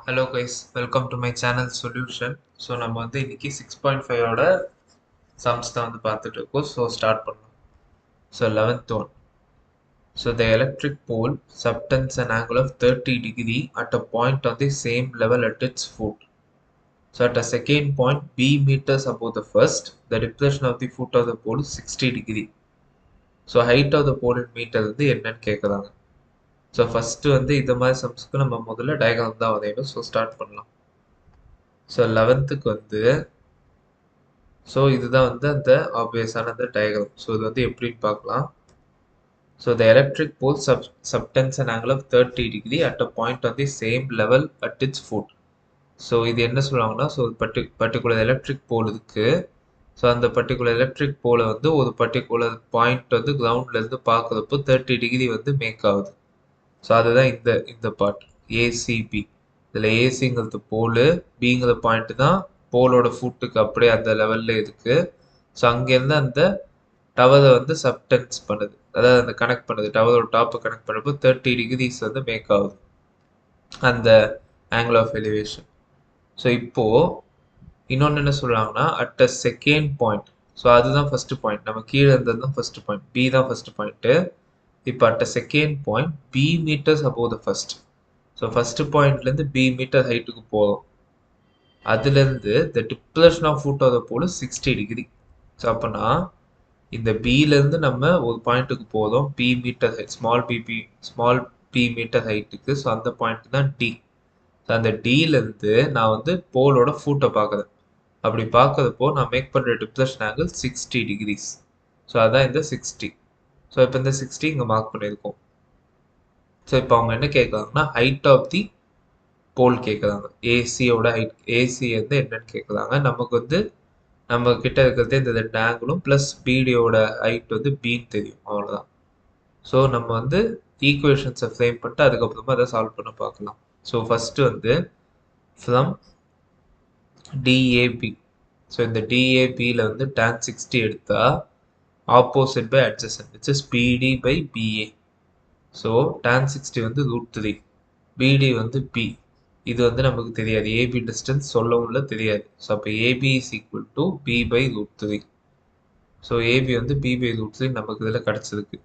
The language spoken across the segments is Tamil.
Hello guys, welcome to my channel Solution. So நம்ம வந்து இன்னைக்கு 6.5 ஓட சம்ஸ் தான் வந்து பார்த்துட்டு இருக்கோம். ஸோ ஸ்டார்ட் பண்ணலாம். So 11th one. So the electric pole subtends an angle of 30 degree at a point on the same level at its foot. So at a second point B meters above the first, the depression of the foot of the pole is 60 degree. So height of the pole in meter வந்து என்னன்னு கேட்குறாங்க. ஸோ ஃபர்ஸ்ட் வந்து இந்த மாதிரி சம்ஸ்க்கு நம்ம முதல்ல டயக்ராம் தான் வரையணும். ஸோ ஸ்டார்ட் பண்ணலாம். ஸோ 11th வந்து ஸோ இதுதான் வந்து அந்த ஆப்வியஸான அந்த டயக்ராம். ஸோ இது வந்து எப்படின்னு பார்க்கலாம். So the electric pole subtends an angle of 30 degree at a point on the same level at its foot. So இது என்ன சொல்லுவாங்கன்னா, ஸோ பர்டிகுலர் எலக்ட்ரிக் போல் இருக்கு. ஸோ அந்த பர்டிகுலர் எலக்ட்ரிக் போலை வந்து ஒரு பர்டிகுலர் பாயிண்ட் வந்து கிரவுண்ட்லேருந்து பார்க்குறப்போ 30 டிகிரி வந்து மேக் ஆகுது. ஸோ அதுதான் இந்த பார்ட் ஏசிபி. இதில் ஏசிங்கிறது போலு, பிங்கிற பாயிண்ட் தான் போலோட ஃபுட்டுக்கு அப்படியே அந்த லெவலில் இருக்குது. ஸோ அங்கேருந்து அந்த டவரை வந்து சப்டென்ஸ் பண்ணுது, அதாவது அந்த கனெக்ட் பண்ணுது, டவரோட டாப்பை கனெக்ட் பண்ணுறப்போ 30 டிகிரிஸ் வந்து மேக் ஆகுது அந்த ஆங்கிள் ஆஃப் எலிவேஷன். ஸோ இப்போது இன்னொன்று என்ன சொல்கிறாங்கன்னா, at a second point. So அதுதான் ஃபஸ்ட்டு பாயிண்ட், நம்ம கீழே இருந்தது தான் ஃபஸ்ட்டு பாயிண்ட், பி தான் ஃபஸ்ட்டு பாயிண்ட்டு. இப்போ at a second point B metres above the first. So first பாயிண்ட்லேருந்து பி மீட்டர் ஹைட்டுக்கு போதும். அதுலேருந்து the depression of foot of the pole 60 degree. So அப்போனா இந்த பிலேருந்து நம்ம ஒரு பாயிண்ட்டுக்கு போதும், B metre height, small B metre ஹைட்டுக்கு. ஸோ அந்த பாயிண்ட் தான் டி. ஸோ அந்த டிலேருந்து நான் வந்து போலோட ஃபுட்டை பார்க்குறேன். அப்படி பார்க்கறப்போ நான் மேக் பண்ணுற டிப்ரெஷன் ஆங்கிள் 60 டிகிரிஸ். ஸோ அதான் இந்த 60. ஸோ இப்போ இந்த 60 இங்கே மார்க் பண்ணியிருக்கோம். ஸோ இப்போ அவங்க என்ன கேட்குறாங்கன்னா, ஹைட் ஆஃப் தி போல் கேட்குறாங்க. ஏசியோட ஹைட், ஏசி வந்து என்னன்னு கேட்குறாங்க. நமக்கு வந்து நம்ம கிட்ட இருக்கிறதே இந்த 2 ஆங்கிளும் ப்ளஸ் பிடியோட ஹைட் வந்து பின்னு தெரியும், அவ்வளோதான். ஸோ நம்ம வந்து ஈக்குவேஷன்ஸை ஃப்ரேம் பண்ணிட்டு அதுக்கப்புறமா அதை சால்வ் பண்ண பார்க்கலாம். ஸோ ஃபஸ்ட்டு வந்து ஃப்ரம் டிஏபி. ஸோ இந்த டிஏபியில் வந்து tan 60 எடுத்தால் opposite by adjacent which is BD by BA. So tan 60 வந்து √3, பிடி வந்து பி. இது வந்து நமக்கு தெரியாது, ஏபி டிஸ்டன்ஸ் சொல்லவும் இல்லை, தெரியாது. ஸோ அப்போ AB is equal to B by √3. So AB வந்து பி பை √3 நமக்கு இதில் கிடச்சிருக்கு.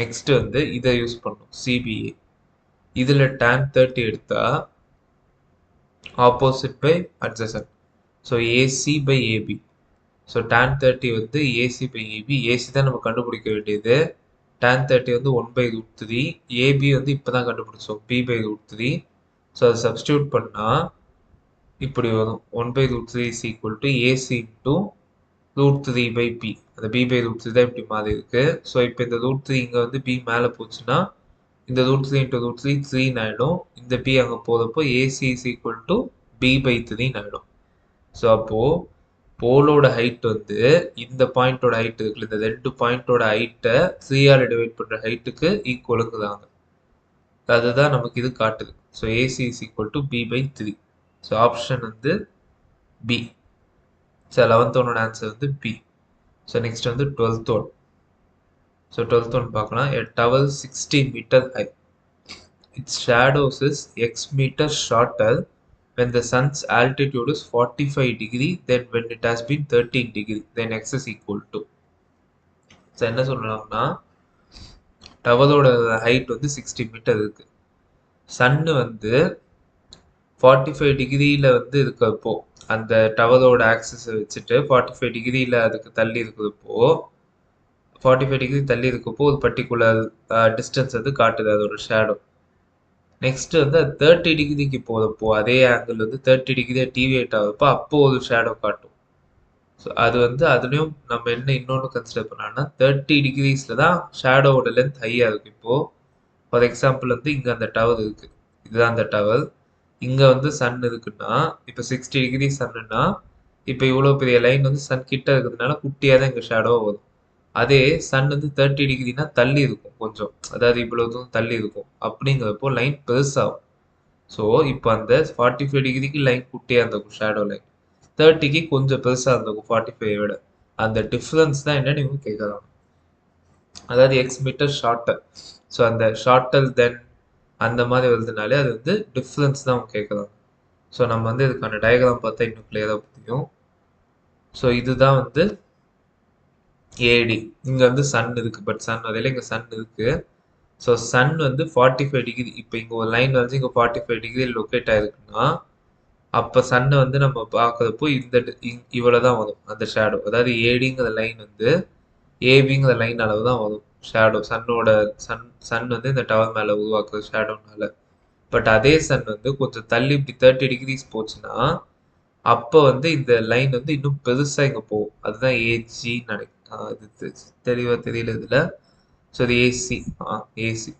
நெக்ஸ்ட் வந்து இதை யூஸ் பண்ணணும், சிபிஏ. இதில் tan 30 எடுத்தால் opposite by adjacent. So AC by AB. So tan 30 வந்து ஏசி பை ஏபி. ஏசி தான் நம்ம கண்டுபிடிக்க வேண்டியது. tan 30 வந்து 1 பை √3. ஏபி வந்து இப்போ தான் கண்டுபிடிச்சோம், பி பை √3. ஸோ அதை சப்ஸ்டியூட் பண்ணால் இப்படி வரும், 1 by √3 is equal to AC into √3 by B. அந்த பி பை √3 தான் இப்படி மாதிரி இருக்கு. ஸோ இப்போ இந்த √3 இங்கே வந்து பி மேலே போச்சுன்னா இந்த √3 இன்டூ √3 3 ஆகிடும். இந்த பி அங்கே போகிறப்போ AC is equal to B by 3 ஆகிடும். ஸோ அப்போது போலோட ஹைட் வந்து இந்த பாயிண்டோட ஹைட் இருக்குல்ல, இந்த 2 பாயிண்டோட ஹைட்டை 3ஆல் டிவைட் பண்ணுற ஹைட்டுக்கு ஈக்குவலுங்குதாங்க. அதுதான் நமக்கு இது காட்டுது. So AC is equal to B by 3. So option வந்து பி. ஸோ 11th ஒன்னோட ஆன்சர் வந்து பி. ஸோ நெக்ஸ்ட் வந்து 12th one. So 12th one பார்க்கலாம். A tower 60 meter high. Its shadows is x meters shorter when the sun's altitude is 45 degree than when it has been 13 degree. Then x is equal to. So என்ன சொல்லலாம்னா, டவரோட ஹைட் வந்து 60 மீட்டர் இருக்கு. சன்னு வந்து 45 டிகிரியில் வந்து இருக்கிறப்போ, அந்த டவரோட ஆக்சஸை வச்சுட்டு 45 டிகிரியில் அதுக்கு தள்ளி இருக்கிறப்போ, 45 டிகிரி தள்ளி இருக்கப்போ ஒரு பர்டிகுலர் டிஸ்டன்ஸ் வந்து காட்டுது அதோட ஷேடோ. நெக்ஸ்ட் வந்து 30 டிகிரிக்கு போகிறப்போ அதே ஆங்கிள் வந்து 30 டிகிரியாக டிவியேட் ஆகிறப்போ அப்போ ஒரு ஷேடோ காட்டும். ஸோ அது வந்து அதுலேயும் நம்ம என்ன இன்னொன்று கன்சிடர் பண்ணோம்னா, 30 டிகிரிஸில் தான் ஷேடோவோட லென்த் ஹையாக இருக்குது. இப்போது ஃபார் எக்ஸாம்பிள் வந்து இங்கே அந்த டவர் இருக்குது, இதுதான் அந்த டவர். இங்கே வந்து சன் இருக்குன்னா, இப்போ 60 டிகிரி சன்னுன்னா, இப்போ இவ்வளோ பெரிய லைன் வந்து சன் கிட்ட இருக்கிறதுனால குட்டியாக தான் இங்கே ஷேடோவாக வரும். அதே சன் வந்து 30 டிகிரினா தள்ளி இருக்கும் கொஞ்சம், அதாவது இவ்வளோ தூரம் தள்ளி இருக்கும். அப்படிங்கிறப்போ லைன் பெருசாகும். ஸோ இப்போ அந்த 45 டிகிரிக்கு லைன் குட்டியாக இருந்திருக்கும் ஷேடோ லைன், 30க்கு கொஞ்சம் பெருசாக இருந்திருக்கும் 45 விட. அந்த டிஃப்ரென்ஸ் தான் என்னன்னு இவங்க கேட்கலாம். அதாவது எக்ஸ் மீட்டர் ஷார்ட்டர். ஸோ அந்த ஷார்ட்டர் தென் அந்த மாதிரி வருதுனாலே அது வந்து டிஃப்ரென்ஸ் தான் அவங்க கேட்குறாங்க. ஸோ நம்ம வந்து இதுக்கான டயக்ராம் பார்த்தா இன்னும் கிளியராக புரியும். ஸோ இதுதான் வந்து ஏடி. இங்கே வந்து சன் இருக்குது, பட் சன் அதில் இங்கே சன் இருக்குது. ஸோ சன் வந்து 45 டிகிரி, இப்போ இங்கே ஒரு லைன் வந்து இங்கே 45 டிகிரி லொக்கேட் ஆயிருக்குன்னா அப்போ சன்னை வந்து நம்ம பார்க்குறப்போ இவ்வளோ தான் வரும் அந்த ஷேடோ. அதாவது ஏடிங்கிற லைன் வந்து ஏபிங்கிற லைன் அளவு தான் வரும் ஷேடோ. சன் வந்து இந்த டவர் மேலே உருவாக்குற ஷேடோனால. பட் அதே சன் வந்து கொஞ்சம் தள்ளி இப்படி 30 டிகிரிஸ் போச்சுன்னா அப்போ வந்து இந்த லைன் வந்து இன்னும் பெருசாக இங்கே போகும். அதுதான் ஏஜின்னு நினைக்கிறேன். இது தெளிவாக தெரியல இதில். ஸோ இது ஏசி. ஏசி.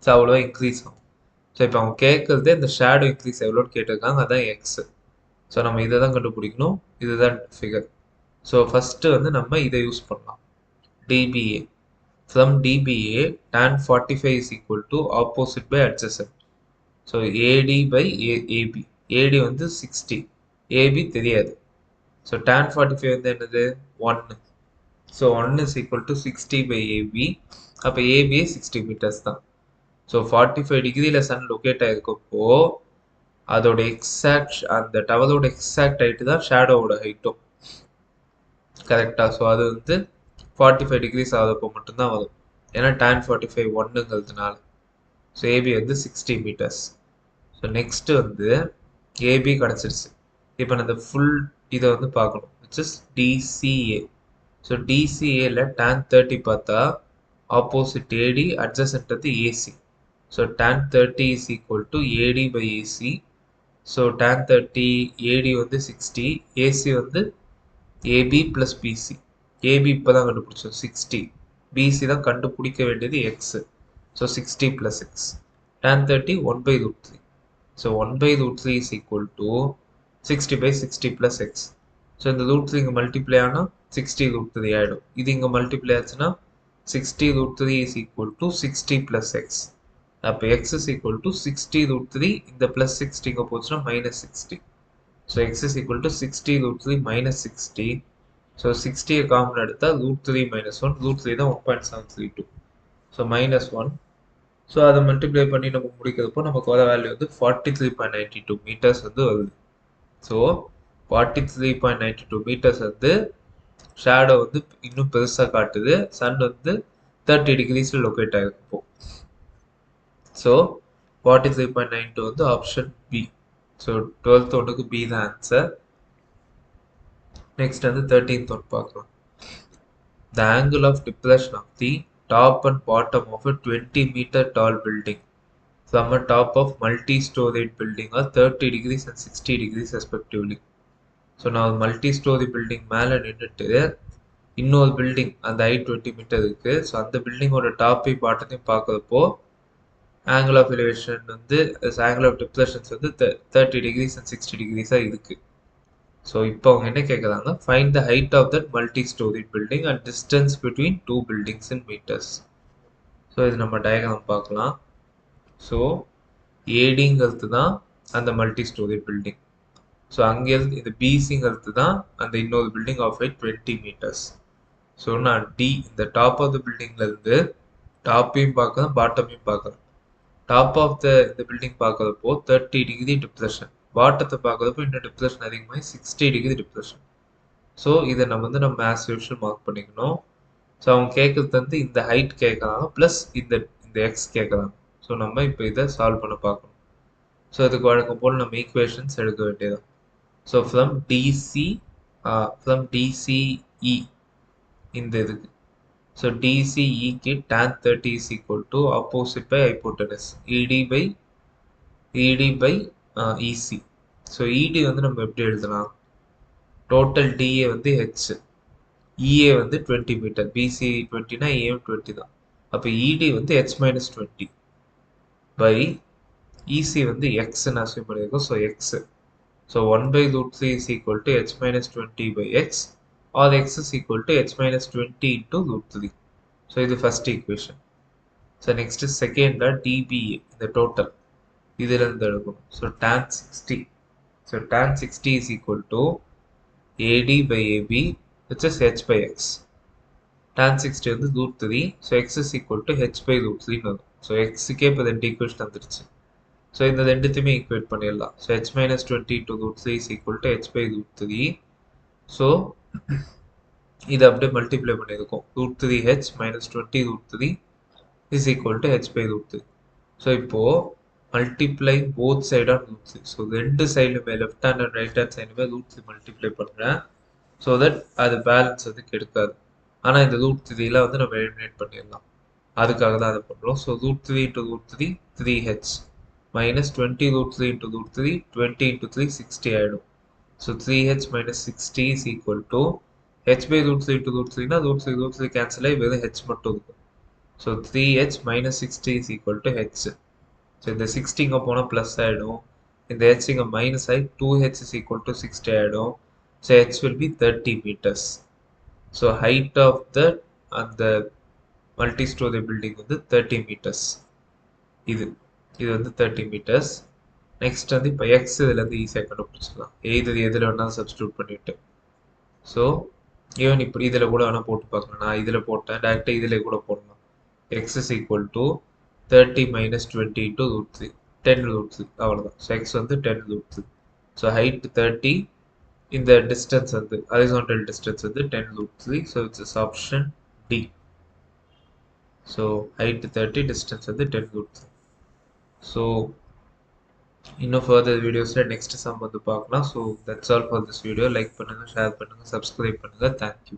ஸோ அவ்வளோவா இன்க்ரீஸ் ஆகும். ஸோ இப்போ அவங்க கேட்குறது இந்த ஷேடோ இன்க்ரீஸ் எவ்வளோன்னு கேட்டிருக்காங்க, அதான் எக்ஸ். ஸோ நம்ம இதை தான் கண்டுபிடிக்கணும். இதுதான் ஃபிகர். ஸோ ஃபஸ்ட்டு வந்து நம்ம இதை யூஸ் பண்ணலாம். DBA. From DBA, tan 45 is equal to opposite by adjacent. So AD by AB. AD வந்து 60. AB தெரியாது. So tan 45 வந்து என்னது 1. So 1 is equal to 60 by AB. அப்போ AB 60 meters தான். So 45 டிகிரியில் சன் லொக்கேட் ஆகிருக்கப்போ அதோட எக்ஸாக்ட் அந்த டவரோட எக்ஸாக்ட் ஹைட்டு தான் ஷேடோவோட ஹைட்டும். கரெக்டாக? ஸோ அது வந்து 45 டிகிரிஸ் ஆகிறப்போ மட்டும்தான் வரும். ஏன்னா tan 45 1ங்கிறதுனால. ஸோ ஏபி வந்து 60 மீட்டர்ஸ். ஸோ நெக்ஸ்ட்டு வந்து ஏபி கிடச்சிருச்சு. இப்போ நான் இந்த ஃபுல் இதை வந்து பார்க்கணும், விச் இஸ் டிசிஏ. ஸோ டிசிஏல tan 30 பார்த்தா ஆப்போசிட் ஏடி, அட்ஜசன்ட் வந்து AC. So tan 30 is equal to AD by AC. So tan 30 AD வந்து 60, ஏசி வந்து ஏபி ப்ளஸ் பிசி. ஏபி இப்போ தான் கண்டுபிடிச்சோம் 60, பிசி தான் கண்டுபிடிக்க வேண்டியது X. So 60 plus X. tan 30 1/√3. So 1/√3 is equal to 60/60 plus X. So இந்த √3 இங்கே மல்டிப்ளை ஆனால் 60√3 ஆகிடும். இது இங்கே மல்டிப்ளை ஆச்சுன்னா 60√3 is equal to 60 plus X. அப்போ எக்ஸ் இஸ் ஈக்குவல் டு 60√3. இந்த ப்ளஸ் 60 இங்கே போச்சுன்னா -60. So X is equal to 60√3 -60. So 60 common எடுத்தால் √3 - 1. √3 தான் 1.732. ஸோ -1. ஸோ அதை மல்டிப்ளை பண்ணி நம்ம முடிக்கிறப்போ நமக்கு வர வேல்யூ வந்து 43.92 மீட்டர்ஸ் வந்து வருது. ஸோ 43.92 மீட்டர்ஸ் வந்து ஷேடோ வந்து இன்னும் பெருசாக காட்டுது. சன் வந்து 30 டிகிரிஸில் லொக்கேட் ஆகிருப்போ. ஸோ 43.92 வந்து ஆப்ஷன் பி. ஸோ 12th ஒன்றுக்கு பி தான் ஆன்சர். நெக்ஸ்ட் வந்து 13th ஒன் பார்க்கலாம். The angle of depression of the top and bottom of a 20-meter tall building from a top of multi-storied building are 30 degrees and 60 degrees respectively. So நான் மல்டி-ஸ்டோரி பில்டிங் மேலே நின்றுட்டு இன்னொரு பில்டிங் அந்த ஹைட் 20 மீட்டர் இருக்குது. ஸோ அந்த பில்டிங்கோட டாப்பையும் பாட்டத்தையும் பார்க்குறப்போ ஆங்கிள் ஆஃப் எலிவேஷன் வந்து ஆங்கிள் ஆஃப் டிப்ரெஷன்ஸ் வந்து 30 டிகிரிஸ் அண்ட் 60 டிகிரிஸாக இருக்குது. ஸோ இப்போ அவங்க என்ன கேட்குறாங்க, find the height of that multi storey building and distance between 2 buildings in metres. So இது நம்ம டயக்ராம் பார்க்கலாம். ஸோ ஏடிங்கிறது தான் அந்த மல்டி ஸ்டோரி பில்டிங். ஸோ அங்கேருந்து இது பிசிங்கிறது தான் அந்த இன்னொரு building of height 20 metres. So நான் டி இந்த டாப் ஆஃப் த பில்டிங்லேருந்து டாப்பையும் பார்க்குறேன், பாட்டமையும் பார்க்குறேன். டாப் ஆஃப் இந்த பில்டிங் பார்க்குறப்போ 30 டிகிரி டிப்ரெஷன், பாட்டத்தை பார்க்குறப்போ இன்னும் டிப்ரெஷன் அதிகமாகி 60 டிகிரி டிப்ரெஷன். ஸோ இதை நம்ம ஆஸ் யூஷுவல் மார்க் பண்ணிக்கணும். ஸோ அவங்க கேட்குறது வந்து இந்த ஹைட் கேட்குறாங்க ப்ளஸ் இந்த எக்ஸ் கேட்குறாங்க. ஸோ நம்ம இப்போ இதை சால்வ் பண்ண பார்க்கணும். ஸோ இதுக்கு வழக்கம் போல் நம்ம ஈக்குவேஷன்ஸ் எடுக்க வேண்டியதான். ஸோ ஃப்ரம் டிசிஇ இந்த இதுக்கு. ஸோ டிசிஇக்கு tan 30 is equal to opposite by hypotenuse ED by EC. So ED வந்து நம்ம எப்படி எழுதலாம், டோட்டல் டிஏ வந்து ஹெச், இஏ வந்து 20 மீட்டர், பிசி 20னா ஏஎம் 20 தான். அப்போ இடி வந்து ஹெச் - 20 பை இசி வந்து எக்ஸ்ன்னு அசியூம் பண்ணியிருக்கோம். So X. So 1/√3 is equal to H - 20 by X or X is equal to H - 20 into √3. So இது ஃபர்ஸ்ட் ஈக்குவேஷன். ஸோ நெக்ஸ்ட் செகண்டில் டிபிஏ இந்த டோட்டல் இதிலிருந்து எடுக்கணும். So tan 60. So tan 60 is equal to AD by AB which is H by X. tan 60 வந்து √3. So X is equal to H by √3 வரும். ஸோ எக்ஸுக்கே இப்போ 2 ஈக்குவேஷன் வந்துருச்சு. ஸோ இந்த ரெண்டுத்தையுமே ஈக்குவேட் பண்ணிடலாம். So h minus 20 into root 3 is equal to h by root 3. So இதை அப்படியே மல்டிப்ளை பண்ணியிருக்கோம். root 3h minus 20 root 3 is equal to h by root 3. So இப்போ multiply both side on root 3. So ரெண்டு சைடுமே left hand and right hand சைடுமே root 3 மல்டிப்ளை பண்ணுறேன். ஸோ தட் அது பேலன்ஸ் வந்து கெடுக்காது. ஆனால் இந்த root 3ல வந்து நம்ம எலிமினேட் பண்ணிடலாம். அதுக்காக தான் அதை பண்ணுறோம். So root 3 into root 3 3h minus 20 root 3 into root 3 20 into 3 60 ஆகிடும். So 3h minus 60 is equal to h by root 3 into root 3 root 3 cancel ஆகி வெறும் h மட்டும் இருக்கும். So 3h minus 60 is equal to h. So இந்த 60 இங்கே போனால் ப்ளஸ் ஆகிடும். இந்த h இங்கே மைனஸ் ஆகி 2h is equal to 60 ஆகிடும். So h will be 30 meters. So height of the அந்த multi-story building வந்து 30 meters. இது வந்து 30 meters. நெக்ஸ்ட் வந்து இப்போ x இதுலேருந்து ஈஸியாக கண்டுபிடிச்சிடலாம். எதில் வேணாலும் சப்ஸ்டியூட் பண்ணிவிட்டு. ஸோ ஈவன் இப்படி இதில் கூட வேணால் போட்டு பார்க்கலாம். நான் இதில் போட்டேன், டேரெக்டாக இதில் கூட போடலாம். x is equal to 30 minus 20 into root 3 10 root 3 அவ்வளோதான். ஸோ x வந்து 10 root 3. ஸோ ஹைட் 30, இந்த டிஸ்டன்ஸ் வந்து ஹரிசான்டல் டிஸ்டன்ஸ் வந்து 10 root 3. So it's option D. So height 30, distance வந்து 10 root 3. ஸோ இன்னும் ஃபர்தர் வீடியோஸில் நெக்ஸ்ட் சம் வந்து பார்க்கலாம். So that's all for this video. Like பண்ணுங்கள், ஷேர் பண்ணுங்கள், சப்ஸ்கிரைப் பண்ணுங்கள். தேங்க்யூ.